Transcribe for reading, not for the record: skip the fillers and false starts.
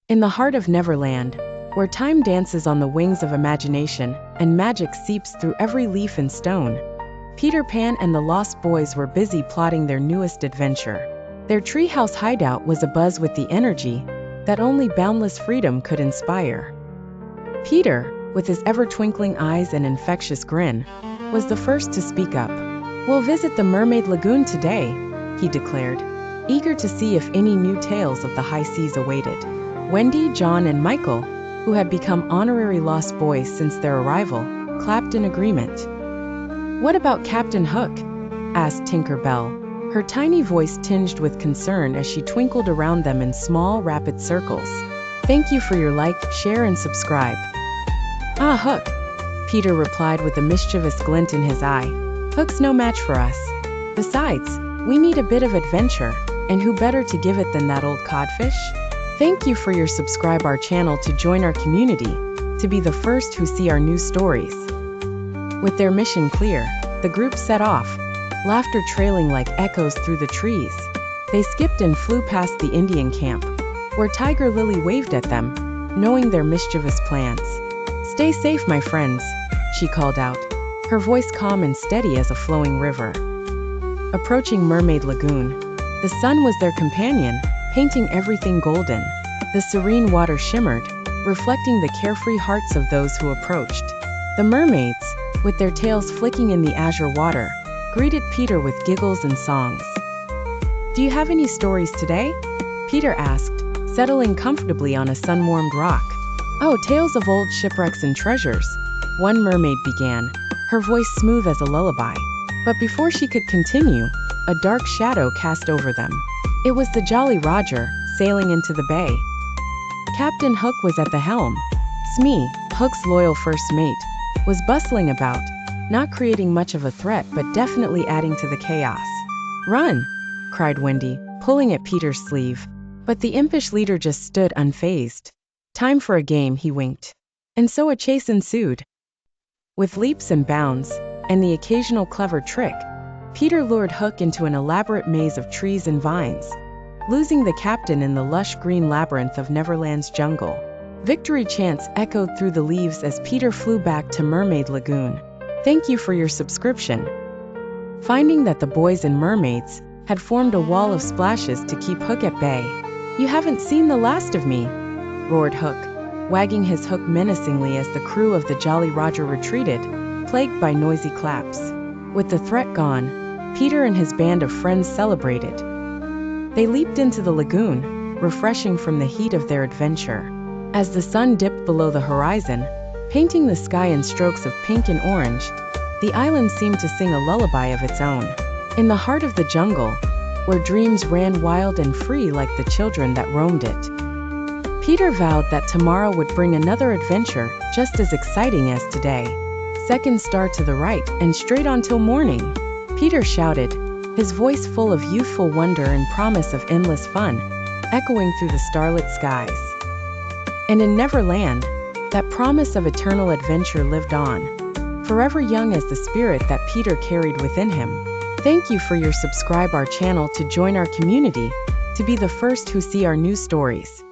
In the heart of Neverland, where time dances on the wings of imagination and magic seeps through every leaf and stone, Peter Pan and the Lost Boys were busy plotting their newest adventure. Their treehouse hideout was abuzz with the energy that only boundless freedom could inspire. Peter, with his ever-twinkling eyes and infectious grin, was the first to speak up. "We'll visit the Mermaid Lagoon today," he declared, eager to see if any new tales of the high seas awaited. Wendy, John, and Michael, who had become honorary Lost Boys since their arrival, clapped in agreement. "What about Captain Hook?" asked Tinker Bell, her tiny voice tinged with concern as she twinkled around them in small, rapid circles. "Thank you for your like, share, and subscribe." "Ah, Hook," Peter replied with a mischievous glint in his eye. "Hook's no match for us. Besides, we need a bit of adventure, and who better to give it than that old codfish? Thank you for your subscribe our channel to join our community, to be the first who see our new stories." With their mission clear, the group set off, laughter trailing like echoes through the trees. They skipped and flew past the Indian camp, where Tiger Lily waved at them, knowing their mischievous plans. "Stay safe, my friends," she called out, her voice calm and steady as a flowing river. Approaching Mermaid Lagoon, the sun was their companion, painting everything golden. The serene water shimmered, reflecting the carefree hearts of those who approached. The mermaids, with their tails flicking in the azure water, greeted Peter with giggles and songs. "Do you have any stories today?" Peter asked, settling comfortably on a sun-warmed rock. "Oh, tales of old shipwrecks and treasures," one mermaid began, her voice smooth as a lullaby. But before she could continue, a dark shadow cast over them. It was the Jolly Roger, sailing into the bay. Captain Hook was at the helm. Smee, Hook's loyal first mate, was bustling about, not creating much of a threat but definitely adding to the chaos. "Run!" cried Wendy, pulling at Peter's sleeve. But the impish leader just stood unfazed. "Time for a game," he winked. And so a chase ensued. With leaps and bounds, and the occasional clever trick, Peter lured Hook into an elaborate maze of trees and vines, losing the captain in the lush green labyrinth of Neverland's jungle. Victory chants echoed through the leaves as Peter flew back to Mermaid Lagoon. "Thank you for your subscription." Finding that the boys and mermaids had formed a wall of splashes to keep Hook at bay. "You haven't seen the last of me," roared Hook, wagging his hook menacingly as the crew of the Jolly Roger retreated, plagued by noisy claps. With the threat gone, Peter and his band of friends celebrated. They leaped into the lagoon, refreshing from the heat of their adventure. As the sun dipped below the horizon, painting the sky in strokes of pink and orange, the island seemed to sing a lullaby of its own. In the heart of the jungle, where dreams ran wild and free like the children that roamed it, Peter vowed that tomorrow would bring another adventure just as exciting as today. "Second star to the right and straight on till morning," Peter shouted, his voice full of youthful wonder and promise of endless fun, echoing through the starlit skies. And in Neverland, that promise of eternal adventure lived on, forever young as the spirit that Peter carried within him. Thank you for your subscribe our channel to join our community, to be the first who see our new stories.